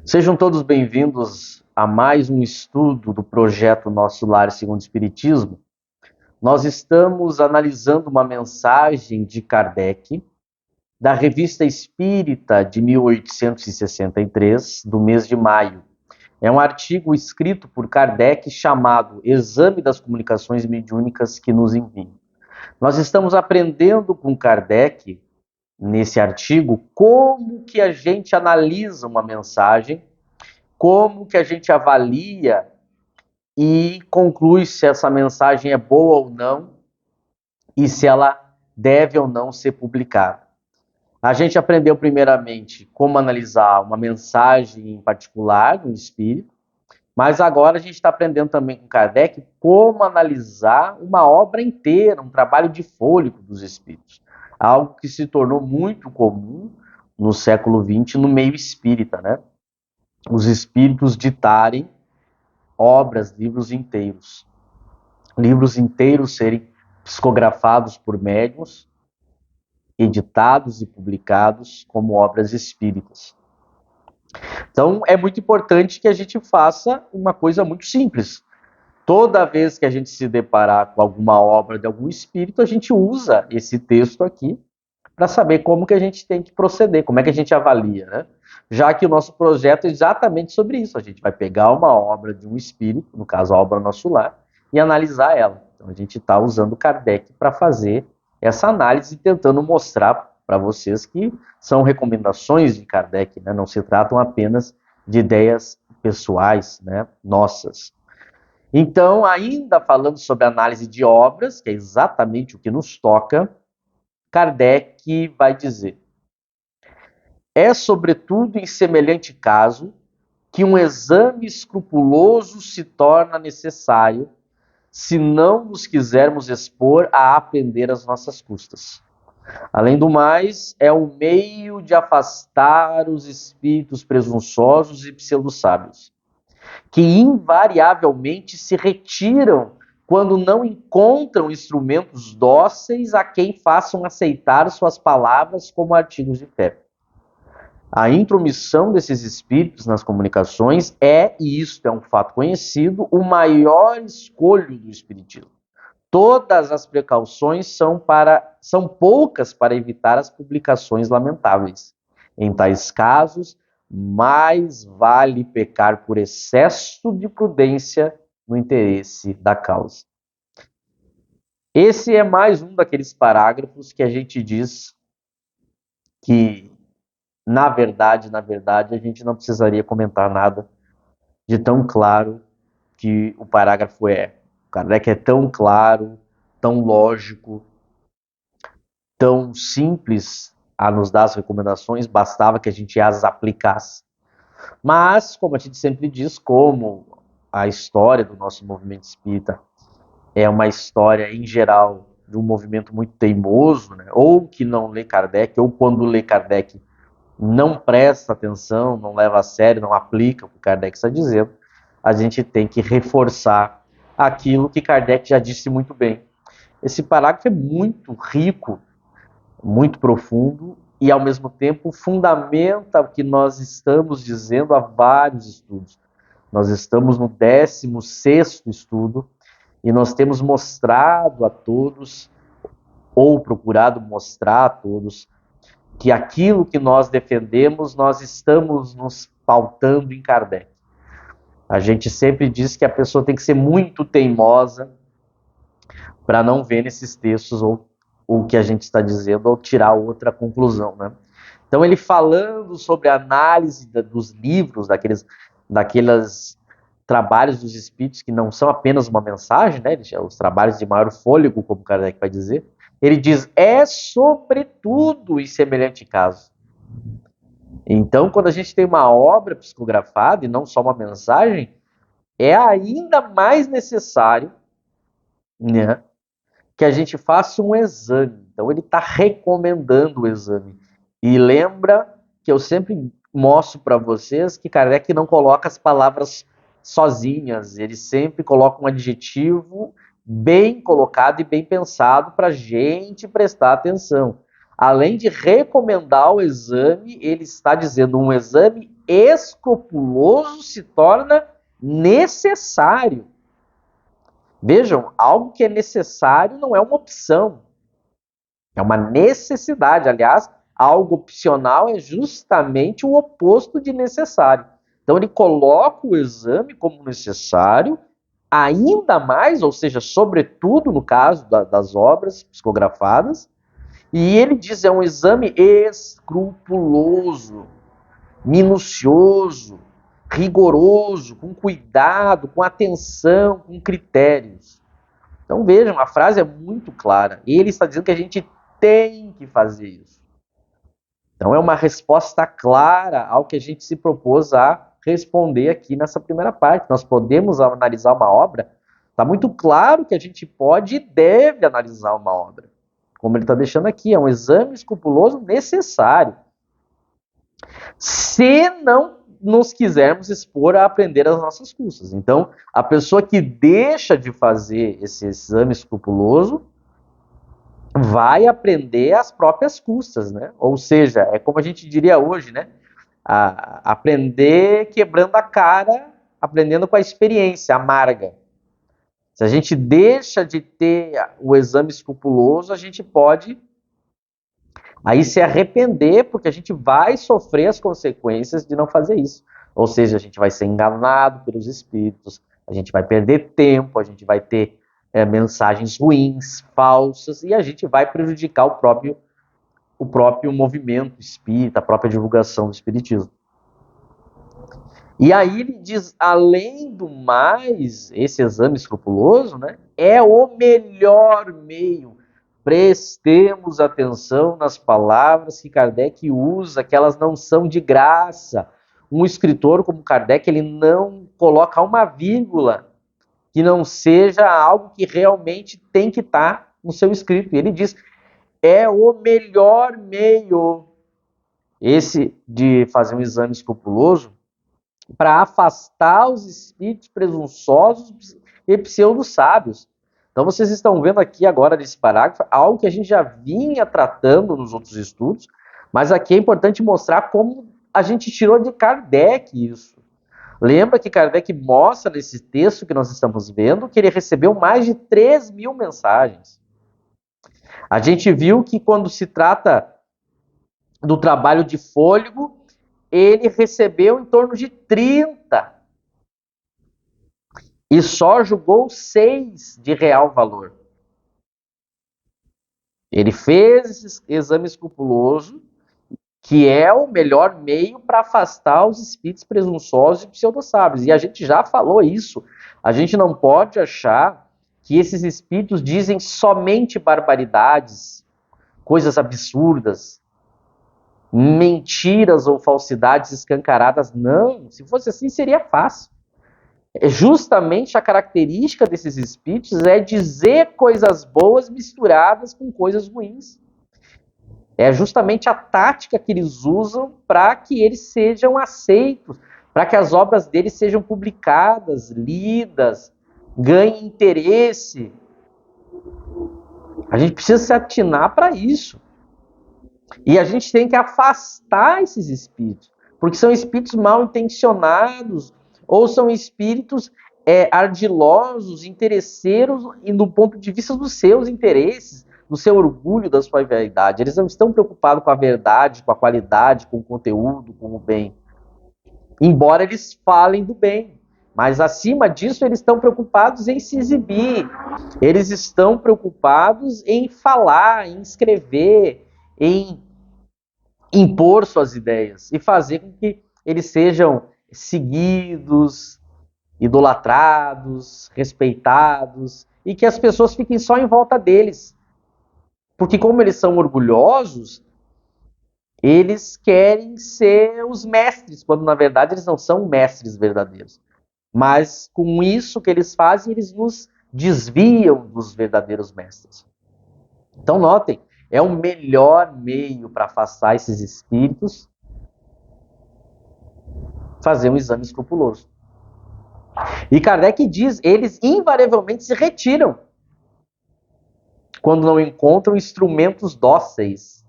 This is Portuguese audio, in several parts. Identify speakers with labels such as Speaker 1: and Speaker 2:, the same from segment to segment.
Speaker 1: Sejam todos bem-vindos a mais um estudo do projeto Nosso Lar Segundo o Espiritismo. Nós estamos analisando uma mensagem de Kardec, da Revista Espírita de 1863, do mês de maio. É um artigo escrito por Kardec chamado Exame das Comunicações Mediúnicas que nos enviam. Nós estamos aprendendo com Kardec, nesse artigo, como que a gente analisa uma mensagem, como que a gente avalia e conclui se essa mensagem é boa ou não e se ela deve ou não ser publicada. A gente aprendeu primeiramente como analisar uma mensagem em particular do espírito, mas agora a gente está aprendendo também com Kardec como analisar uma obra inteira, um trabalho de fôlego dos espíritos. Algo que se tornou muito comum no século XX no meio espírita, né? Os espíritos ditarem obras, livros inteiros serem psicografados por médiuns, editados e publicados como obras espíritas. Então, é muito importante que a gente faça uma coisa muito simples. Toda vez que a gente se deparar com alguma obra de algum espírito, a gente usa esse texto aqui para saber como que a gente tem que proceder, como é que a gente avalia, né? Já que o nosso projeto é exatamente sobre isso. A gente vai pegar uma obra de um espírito, no caso a obra Nosso Lar, e analisar ela. Então a gente está usando Kardec para fazer essa análise, tentando mostrar para vocês que são recomendações de Kardec, né? Não se tratam apenas de ideias pessoais, né? Nossas. Então, ainda falando sobre análise de obras, que é exatamente o que nos toca, Kardec vai dizer: é sobretudo em semelhante caso que um exame escrupuloso se torna necessário, se não nos quisermos expor a aprender às nossas custas. Além do mais, é um meio de afastar os espíritos presunçosos e pseudo-sábios, que invariavelmente se retiram quando não encontram instrumentos dóceis a quem façam aceitar suas palavras como artigos de fé. A intromissão desses espíritos nas comunicações é, e isso é um fato conhecido, o maior escolho do espiritismo. Todas as precauções são poucas para evitar as publicações lamentáveis. Em tais casos, mais vale pecar por excesso de prudência no interesse da causa. Esse é mais um daqueles parágrafos que a gente diz que, na verdade, a gente não precisaria comentar nada de tão claro que o parágrafo é. O Kardec é tão claro, tão lógico, tão simples a nos dar as recomendações, bastava que a gente as aplicasse. Mas, como a gente sempre diz, como a história do nosso movimento espírita é uma história, em geral, de um movimento muito teimoso, né? Ou que não lê Kardec, ou quando lê Kardec não presta atenção, não leva a sério, não aplica o que Kardec está dizendo, a gente tem que reforçar aquilo que Kardec já disse muito bem. Esse parágrafo é muito rico, muito profundo e, ao mesmo tempo, fundamenta o que nós estamos dizendo há vários estudos. Nós estamos no 16º estudo e nós temos mostrado a todos, ou procurado mostrar a todos, que aquilo que nós defendemos, nós estamos nos pautando em Kardec. A gente sempre diz que a pessoa tem que ser muito teimosa para não ver nesses textos ou o que a gente está dizendo ou tirar outra conclusão, né? Então ele falando sobre a análise dos livros, daqueles trabalhos dos espíritos que não são apenas uma mensagem, né? Os trabalhos de maior fôlego, como Kardec vai dizer, ele diz, é sobretudo em semelhante caso. Então, quando a gente tem uma obra psicografada e não só uma mensagem, é ainda mais necessário, né, que a gente faça um exame. Então, ele está recomendando o exame. E lembra que eu sempre mostro para vocês que Kardec não coloca as palavras sozinhas, ele sempre coloca um adjetivo bem colocado e bem pensado para a gente prestar atenção. Além de recomendar o exame, ele está dizendo um exame escrupuloso se torna necessário. Vejam, algo que é necessário não é uma opção, é uma necessidade. Aliás, algo opcional é justamente o oposto de necessário. Então ele coloca o exame como necessário, ainda mais, ou seja, sobretudo no caso das obras psicografadas, e ele diz é um exame escrupuloso, minucioso, rigoroso, com cuidado, com atenção, com critérios. Então vejam, a frase é muito clara. Ele está dizendo que a gente tem que fazer isso. Então é uma resposta clara ao que a gente se propôs a responder aqui nessa primeira parte. Nós podemos analisar uma obra, está muito claro que a gente pode e deve analisar uma obra. Como ele está deixando aqui, é um exame escrupuloso necessário. Se não nos quisermos expor a aprender as nossas custas. Então, a pessoa que deixa de fazer esse exame escrupuloso vai aprender às próprias custas, né? Ou seja, é como a gente diria hoje, né? Aprender quebrando a cara, aprendendo com a experiência amarga. Se a gente deixa de ter o exame escrupuloso, a gente pode aí se arrepender, porque a gente vai sofrer as consequências de não fazer isso. Ou seja, a gente vai ser enganado pelos espíritos, a gente vai perder tempo, a gente vai ter mensagens ruins, falsas, e a gente vai prejudicar o próprio movimento espírita, a própria divulgação do espiritismo. E aí ele diz, além do mais, esse exame escrupuloso, né, é o melhor meio. Prestemos atenção nas palavras que Kardec usa, que elas não são de graça. Um escritor como Kardec, ele não coloca uma vírgula que não seja algo que realmente tem que estar no seu escrito. E ele diz, é o melhor meio, esse de fazer um exame escrupuloso, para afastar os espíritos presunçosos e pseudo-sábios. Então vocês estão vendo aqui agora nesse parágrafo algo que a gente já vinha tratando nos outros estudos, mas aqui é importante mostrar como a gente tirou de Kardec isso. Lembra que Kardec mostra nesse texto que nós estamos vendo que ele recebeu mais de 3.000 mensagens. A gente viu que quando se trata do trabalho de fôlego, ele recebeu em torno de 30 e só julgou 6 de real valor. Ele fez esse exame escrupuloso, que é o melhor meio para afastar os espíritos presunçosos e pseudo-sábios. E a gente já falou isso. A gente não pode achar que esses espíritos dizem somente barbaridades, coisas absurdas, mentiras ou falsidades escancaradas. Não, se fosse assim seria fácil. Justamente a característica desses espíritos é dizer coisas boas misturadas com coisas ruins. É justamente a tática que eles usam para que eles sejam aceitos, para que as obras deles sejam publicadas, lidas, ganhem interesse. A gente precisa se atinar para isso. E a gente tem que afastar esses espíritos, porque são espíritos mal intencionados, ou são espíritos ardilosos, interesseiros, e do ponto de vista dos seus interesses, do seu orgulho, da sua vaidade. Eles não estão preocupados com a verdade, com a qualidade, com o conteúdo, com o bem. Embora eles falem do bem. Mas, acima disso, eles estão preocupados em se exibir. Eles estão preocupados em falar, em escrever, em impor suas ideias e fazer com que eles sejam seguidos, idolatrados, respeitados e que as pessoas fiquem só em volta deles. Porque como eles são orgulhosos, eles querem ser os mestres, quando na verdade eles não são mestres verdadeiros. Mas com isso que eles fazem, eles nos desviam dos verdadeiros mestres. Então notem, é o melhor meio para afastar esses espíritos, fazer um exame escrupuloso. E Kardec diz, eles invariavelmente se retiram quando não encontram instrumentos dóceis.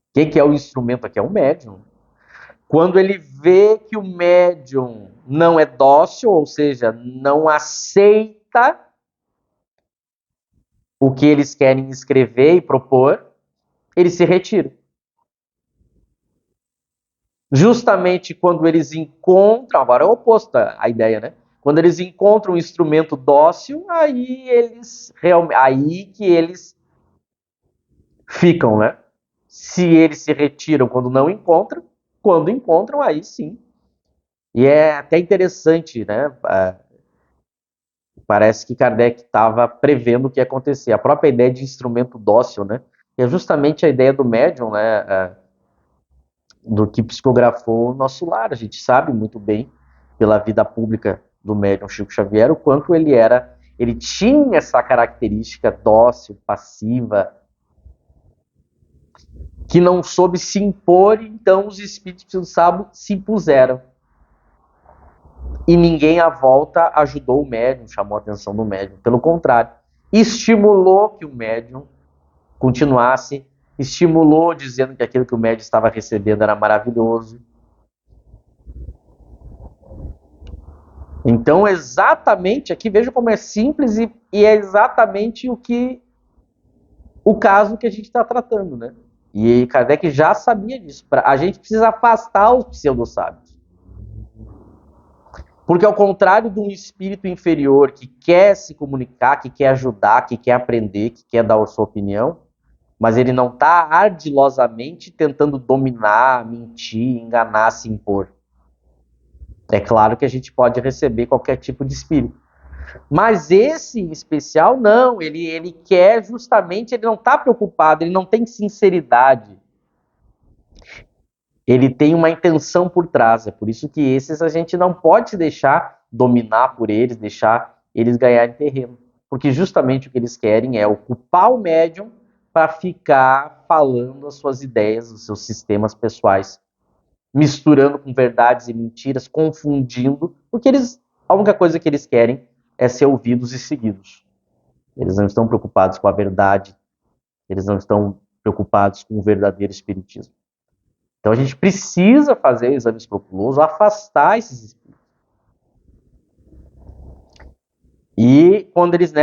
Speaker 1: O que é o instrumento aqui? É um médium. Quando ele vê que o médium não é dócil, ou seja, não aceita o que eles querem escrever e propor, ele se retira. Justamente quando eles encontram, agora é o oposto a ideia, né? Quando eles encontram um instrumento dócil, aí que eles ficam, né? Se eles se retiram quando não encontram, quando encontram, aí sim. E é até interessante, né? Parece que Kardec estava prevendo o que ia acontecer. A própria ideia de instrumento dócil, né? É justamente a ideia do médium, né? Do que psicografou o Nosso Lar. A gente sabe muito bem, pela vida pública do médium Chico Xavier, o quanto ele tinha essa característica dócil, passiva, que não soube se impor, então os espíritos do sábio se impuseram. E ninguém à volta ajudou o médium, chamou a atenção do médium. Pelo contrário, estimulou que o médium continuasse, estimulou dizendo que aquilo que o médium estava recebendo era maravilhoso. Então, exatamente aqui, veja como é simples e é exatamente o caso que a gente está tratando, né? E Kardec já sabia disso. A gente precisa afastar os pseudo-sábios. Porque ao contrário de um espírito inferior que quer se comunicar, que quer ajudar, que quer aprender, que quer dar a sua opinião, mas ele não está ardilosamente tentando dominar, mentir, enganar, se impor. É claro que a gente pode receber qualquer tipo de espírito. Mas esse em especial, não. Ele quer justamente, ele não está preocupado, ele não tem sinceridade. Ele tem uma intenção por trás. É por isso que esses a gente não pode deixar dominar por eles, deixar eles ganharem terreno. Porque justamente o que eles querem é ocupar o médium para ficar falando as suas ideias, os seus sistemas pessoais, misturando com verdades e mentiras, confundindo, porque a única coisa que eles querem é ser ouvidos e seguidos. Eles não estão preocupados com a verdade, eles não estão preocupados com o verdadeiro espiritismo. Então a gente precisa fazer o exame escrupuloso, afastar esses espíritos. E quando eles,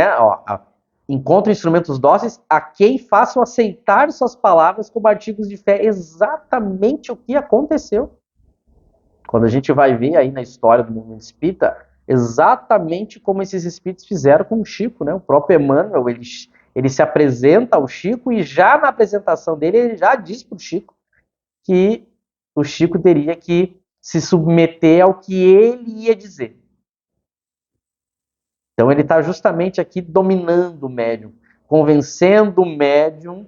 Speaker 1: encontram instrumentos dóceis, a quem façam aceitar suas palavras como artigos de fé, exatamente o que aconteceu. Quando a gente vai ver aí na história do movimento espírita, exatamente como esses espíritos fizeram com o Chico, né? O próprio Emmanuel, ele se apresenta ao Chico e já na apresentação dele, ele já diz para o Chico que o Chico teria que se submeter ao que ele ia dizer. Então ele está justamente aqui dominando o médium, convencendo o médium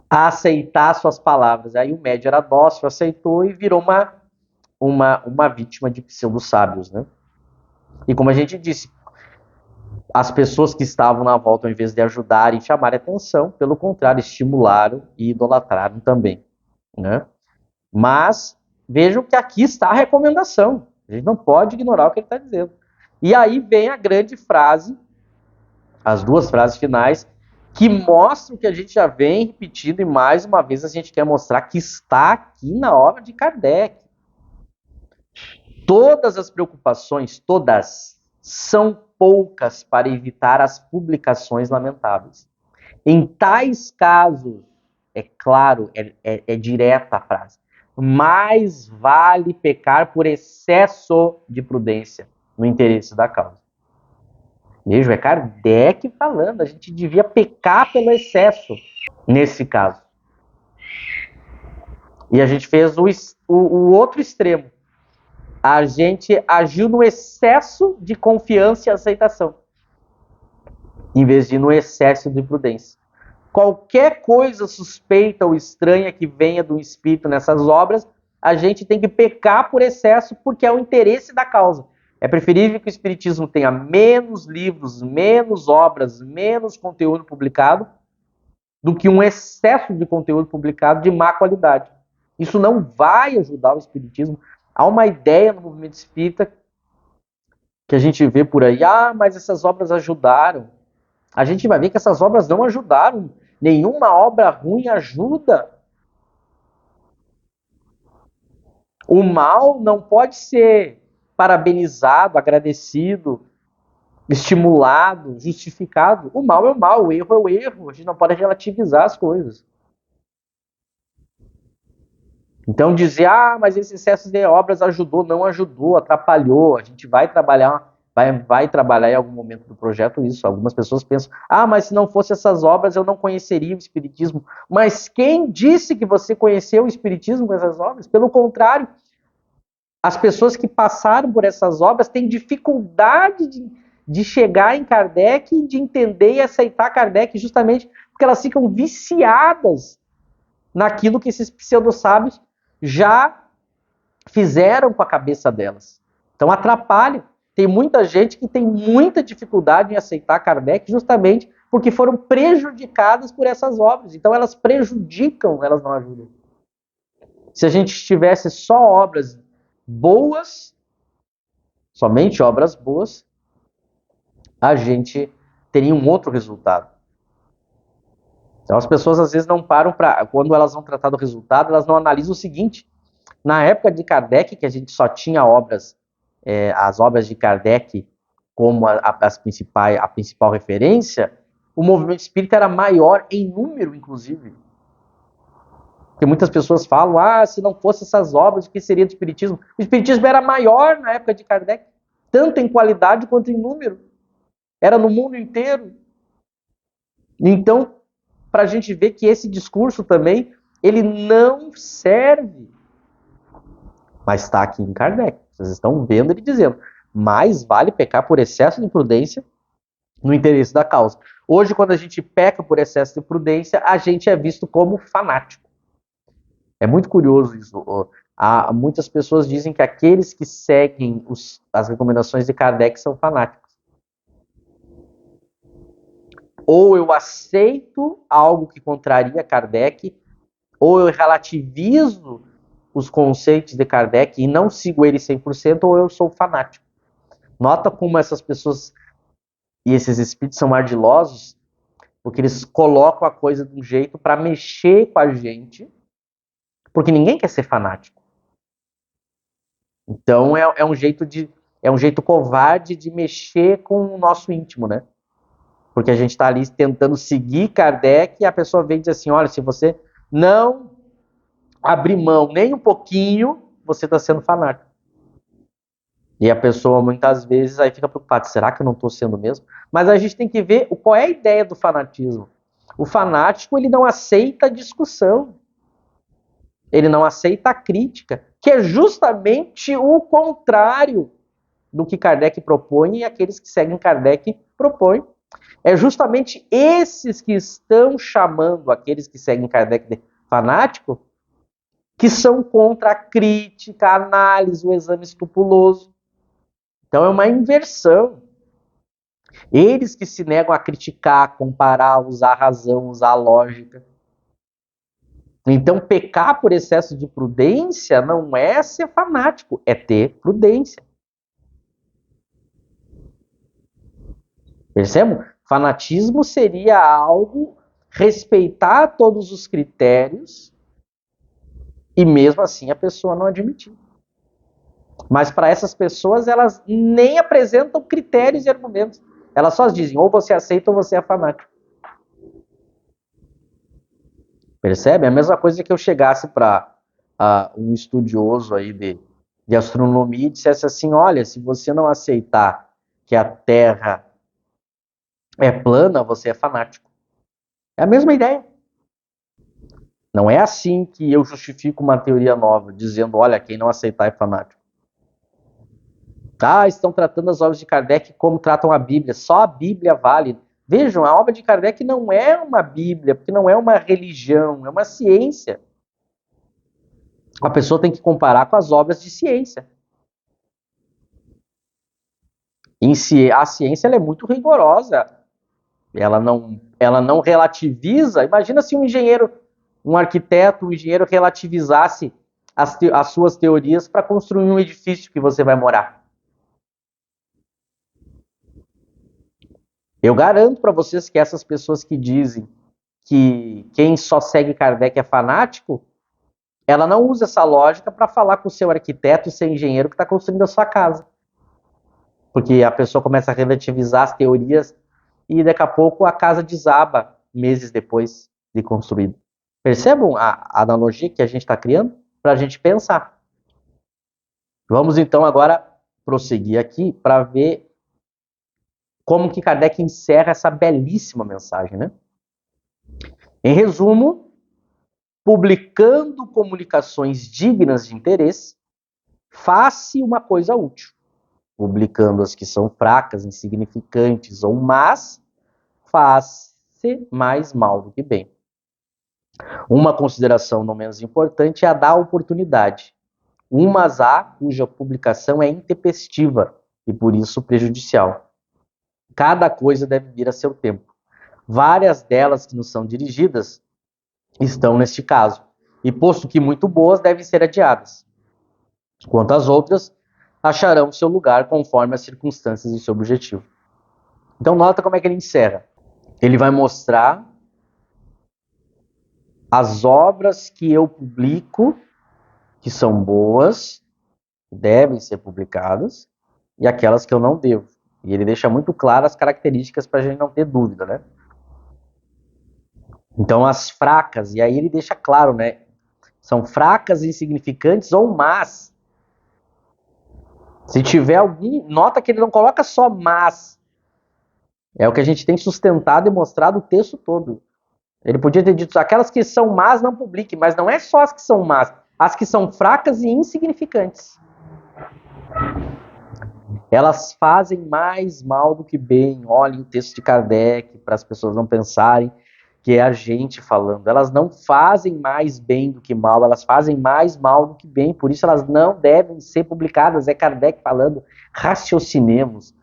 Speaker 1: a aceitar suas palavras. Aí o médium era dócil, aceitou e virou uma vítima de pseudo-sábios, né? E como a gente disse, as pessoas que estavam na volta, ao invés de ajudarem e chamarem atenção, pelo contrário, estimularam e idolatraram também, né? Mas vejam que aqui está a recomendação. A gente não pode ignorar o que ele está dizendo. E aí vem a grande frase, as duas frases finais, que mostram que a gente já vem repetindo e mais uma vez a gente quer mostrar que está aqui na obra de Kardec. Todas as preocupações, todas, são poucas para evitar as publicações lamentáveis. Em tais casos, é claro, é direta a frase, mais vale pecar por excesso de prudência no interesse da causa. Veja, é Kardec falando, a gente devia pecar pelo excesso nesse caso. E a gente fez o outro extremo. A gente agiu no excesso de confiança e aceitação, em vez de no excesso de prudência. Qualquer coisa suspeita ou estranha que venha do espírito nessas obras, a gente tem que pecar por excesso, porque é o interesse da causa. É preferível que o espiritismo tenha menos livros, menos obras, menos conteúdo publicado, do que um excesso de conteúdo publicado de má qualidade. Isso não vai ajudar o espiritismo. Há uma ideia no movimento espírita que a gente vê por aí, mas essas obras ajudaram. A gente vai ver que essas obras não ajudaram. Nenhuma obra ruim ajuda. O mal não pode ser parabenizado, agradecido, estimulado, justificado. O mal é o mal, o erro é o erro. A gente não pode relativizar as coisas. Então dizer, mas esse excesso de obras ajudou, não ajudou, atrapalhou. A gente vai trabalhar, vai trabalhar em algum momento do projeto isso. Algumas pessoas pensam, mas se não fosse essas obras eu não conheceria o Espiritismo. Mas quem disse que você conheceu o Espiritismo com essas obras? Pelo contrário, as pessoas que passaram por essas obras têm dificuldade de chegar em Kardec, de entender e aceitar Kardec, justamente porque elas ficam viciadas naquilo que esses pseudo-sábios já fizeram com a cabeça delas. Então atrapalha. Tem muita gente que tem muita dificuldade em aceitar Kardec justamente porque foram prejudicadas por essas obras. Então elas prejudicam, elas não ajudam. Se a gente tivesse só obras boas, somente obras boas, a gente teria um outro resultado. Então as pessoas às vezes não param para, quando elas vão tratar do resultado, elas não analisam o seguinte: na época de Kardec, que a gente só tinha obras, as obras de Kardec como a principal referência, o movimento espírita era maior em número, inclusive. Porque muitas pessoas falam, se não fosse essas obras, o que seria do espiritismo? O espiritismo era maior na época de Kardec, tanto em qualidade quanto em número. Era no mundo inteiro. Então, para a gente ver que esse discurso também, ele não serve. Mas está aqui em Kardec. Vocês estão vendo ele dizendo, mais vale pecar por excesso de prudência no interesse da causa. Hoje, quando a gente peca por excesso de prudência, a gente é visto como fanático. É muito curioso isso. Muitas pessoas dizem que aqueles que seguem as recomendações de Kardec são fanáticos. Ou eu aceito algo que contraria Kardec, ou eu relativizo os conceitos de Kardec e não sigo ele 100%, ou eu sou fanático. Nota como essas pessoas e esses espíritos são ardilosos, porque eles colocam a coisa de um jeito para mexer com a gente, porque ninguém quer ser fanático. Então é um jeito covarde de mexer com o nosso íntimo, né? Porque a gente está ali tentando seguir Kardec e a pessoa vem e diz assim, olha, se você não abrir mão nem um pouquinho, você está sendo fanático. E a pessoa muitas vezes aí fica preocupada, será que eu não estou sendo mesmo? Mas a gente tem que ver qual é a ideia do fanatismo. O fanático, ele não aceita a discussão. Ele não aceita a crítica, que é justamente o contrário do que Kardec propõe e aqueles que seguem Kardec propõem. É justamente esses que estão chamando aqueles que seguem Kardec de fanático, que são contra a crítica, a análise, o exame escrupuloso. Então é uma inversão. Eles que se negam a criticar, comparar, usar a razão, usar a lógica. Então pecar por excesso de prudência não é ser fanático, é ter prudência. Percebam? Fanatismo seria algo respeitar todos os critérios e mesmo assim a pessoa não admitir. Mas para essas pessoas, elas nem apresentam critérios e argumentos. Elas só dizem, ou você aceita ou você é fanático. Percebe? É a mesma coisa que eu chegasse para um estudioso aí de astronomia e dissesse assim, olha, se você não aceitar que a Terra é plana, você é fanático. É a mesma ideia. Não é assim que eu justifico uma teoria nova, dizendo, olha, quem não aceitar é fanático. Estão tratando as obras de Kardec como tratam a Bíblia. Só a Bíblia vale. Vejam, a obra de Kardec não é uma Bíblia, porque não é uma religião, é uma ciência. A pessoa tem que comparar com as obras de ciência. A ciência ela é muito rigorosa. Ela não relativiza. Imagina se um engenheiro, um arquiteto, um engenheiro relativizasse as suas teorias para construir um edifício que você vai morar. Eu garanto para vocês que essas pessoas que dizem que quem só segue Kardec é fanático, ela não usa essa lógica para falar com o seu arquiteto e seu engenheiro que está construindo a sua casa. Porque a pessoa começa a relativizar as teorias e daqui a pouco a casa desaba meses depois de construída. Percebam a analogia que a gente está criando para a gente pensar. Vamos então agora prosseguir aqui para ver como que Kardec encerra essa belíssima mensagem, né? Em resumo, publicando comunicações dignas de interesse, faz-se uma coisa útil. Publicando as que são fracas, insignificantes ou más, faz-se mais mal do que bem. Uma consideração não menos importante é a da oportunidade. Umas há cuja publicação é intempestiva e por isso prejudicial. Cada coisa deve vir a seu tempo. Várias delas que nos são dirigidas estão neste caso, e posto que muito boas devem ser adiadas. Quanto às outras, acharão seu lugar conforme as circunstâncias e seu objetivo. Então nota como é que ele encerra. Ele vai mostrar as obras que eu publico, que são boas, devem ser publicadas, e aquelas que eu não devo. E ele deixa muito claras as características para a gente não ter dúvida, né? Então as fracas, e aí ele deixa claro, né? São fracas, insignificantes ou más. Se tiver algum, nota que ele não coloca só más. É o que a gente tem sustentado e mostrado o texto todo. Ele podia ter dito, aquelas que são más não publique, mas não é só as que são más, as que são fracas e insignificantes. Elas fazem mais mal do que bem. Olhem o texto de Kardec, para as pessoas não pensarem que é a gente falando. Elas não fazem mais bem do que mal, elas fazem mais mal do que bem, por isso elas não devem ser publicadas. É Kardec falando, raciocinemos.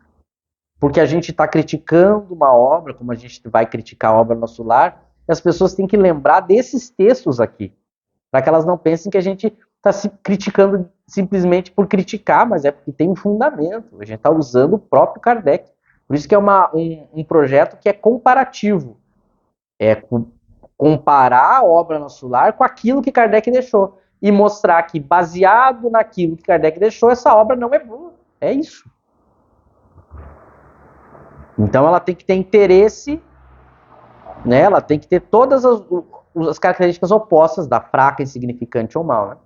Speaker 1: Porque a gente está criticando uma obra, como a gente vai criticar a obra no nosso lar, e as pessoas têm que lembrar desses textos aqui, para que elas não pensem que a gente está se criticando simplesmente por criticar, mas é porque tem um fundamento. A gente está usando o próprio Kardec. Por isso que é um projeto que é comparativo. É comparar a obra Nosso Lar com aquilo que Kardec deixou. E mostrar que, baseado naquilo que Kardec deixou, essa obra não é boa. É isso. Então ela tem que ter interesse, né? Ela tem que ter todas as características opostas da fraca, insignificante ou mal, né?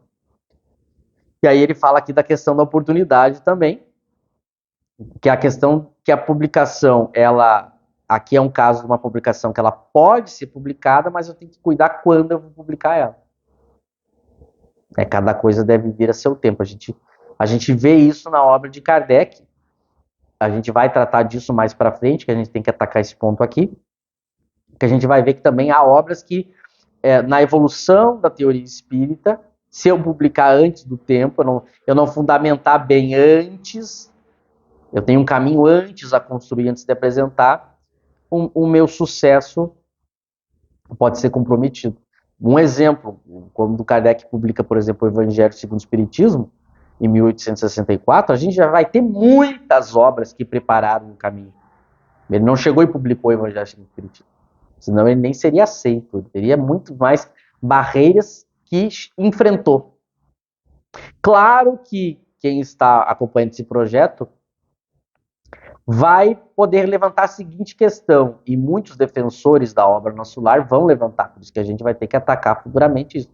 Speaker 1: E aí ele fala aqui da questão da oportunidade também, que é a questão que a publicação, ela, aqui é um caso de uma publicação que ela pode ser publicada, mas eu tenho que cuidar quando eu vou publicar ela. Cada coisa deve vir a seu tempo. A gente vê isso na obra de Kardec. A gente vai tratar disso mais para frente, que a gente tem que atacar esse ponto aqui. Que a gente vai ver que também há obras que, na evolução da teoria espírita, se eu publicar antes do tempo, eu não fundamentar bem antes, eu tenho um caminho antes a construir, antes de apresentar, o meu sucesso pode ser comprometido. Um exemplo, quando Kardec publica, por exemplo, o Evangelho segundo o Espiritismo, em 1864, a gente já vai ter muitas obras que prepararam o caminho. Ele não chegou e publicou o Evangelho segundo o Espiritismo, senão ele nem seria aceito, ele teria muito mais barreiras que enfrentou. Claro que quem está acompanhando esse projeto vai poder levantar a seguinte questão, e muitos defensores da obra Nosso Lar vão levantar, por isso que a gente vai ter que atacar futuramente isso.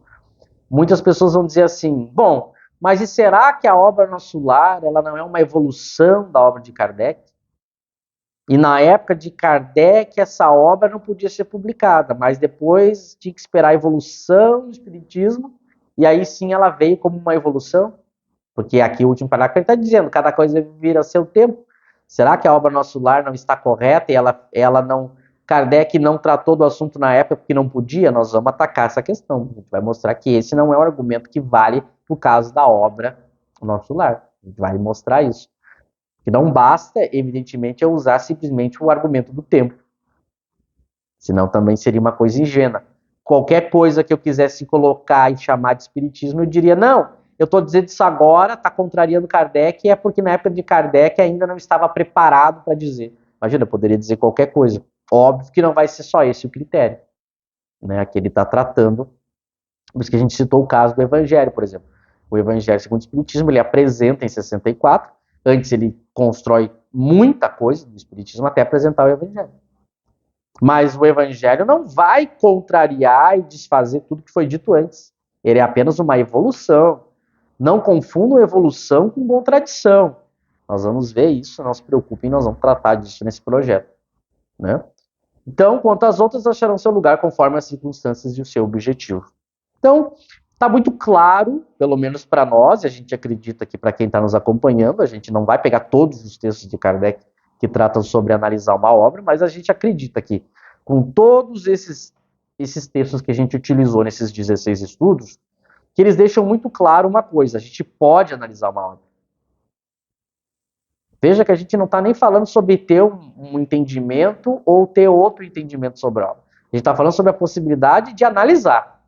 Speaker 1: Muitas pessoas vão dizer assim, bom, mas e será que a obra Nosso Lar, ela não é uma evolução da obra de Kardec? E na época de Kardec, essa obra não podia ser publicada, mas depois tinha que esperar a evolução do Espiritismo, e aí sim ela veio como uma evolução, porque aqui o último parágrafo ele está dizendo, cada coisa vira seu tempo. Será que a obra Nosso Lar não está correta e ela não... Kardec não tratou do assunto na época porque não podia? Nós vamos atacar essa questão. A gente vai mostrar que esse não é um argumento que vale no caso da obra Nosso Lar. A gente vai mostrar isso. Que não basta, evidentemente, eu usar simplesmente o argumento do tempo. Senão também seria uma coisa ingênua. Qualquer coisa que eu quisesse colocar e chamar de espiritismo, eu diria, não, eu estou dizendo isso agora, está contrariando Kardec, é porque na época de Kardec ainda não estava preparado para dizer. Imagina, eu poderia dizer qualquer coisa. Óbvio que não vai ser só esse o critério, né, que ele está tratando Por isso que a gente citou o caso do Evangelho, por exemplo. O Evangelho segundo o Espiritismo, ele apresenta em 64, antes ele constrói muita coisa do Espiritismo até apresentar o Evangelho. Mas o Evangelho não vai contrariar e desfazer tudo que foi dito antes. Ele é apenas uma evolução. Não confundam evolução com contradição. Nós vamos ver isso, não se preocupem, nós vamos tratar disso nesse projeto. Né? Então, quanto às outras, acharão seu lugar conforme as circunstâncias e o seu objetivo. Então, está muito claro, pelo menos para nós, e a gente acredita que para quem está nos acompanhando, a gente não vai pegar todos os textos de Kardec que tratam sobre analisar uma obra, mas a gente acredita que, com todos esses textos que a gente utilizou nesses 16 estudos, que eles deixam muito claro uma coisa: a gente pode analisar uma obra. Veja que a gente não está nem falando sobre ter um entendimento ou ter outro entendimento sobre a obra. A gente está falando sobre a possibilidade de analisar.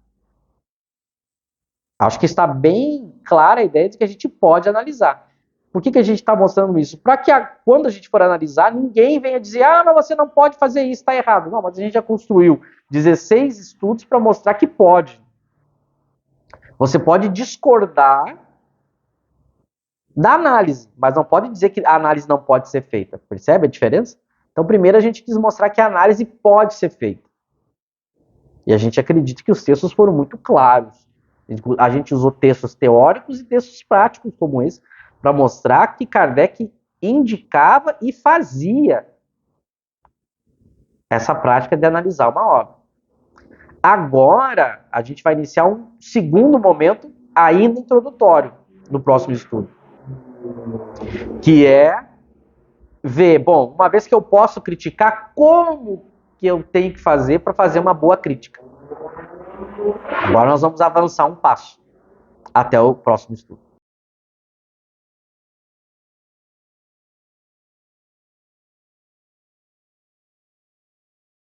Speaker 1: Acho que está bem clara a ideia de que a gente pode analisar. Por que a gente está mostrando isso? Para que quando a gente for analisar, ninguém venha dizer: ah, mas você não pode fazer isso, está errado. Não, mas a gente já construiu 16 estudos para mostrar que pode. Você pode discordar da análise, mas não pode dizer que a análise não pode ser feita. Percebe a diferença? Então, primeiro a gente quis mostrar que a análise pode ser feita. E a gente acredita que os textos foram muito claros. A gente usou textos teóricos e textos práticos como esse para mostrar que Kardec indicava e fazia essa prática de analisar uma obra. Agora, a gente vai iniciar um segundo momento ainda introdutório no próximo estudo, que é ver, bom, uma vez que eu posso criticar, como que eu tenho que fazer para fazer uma boa crítica? Agora nós vamos avançar um passo até o próximo estudo.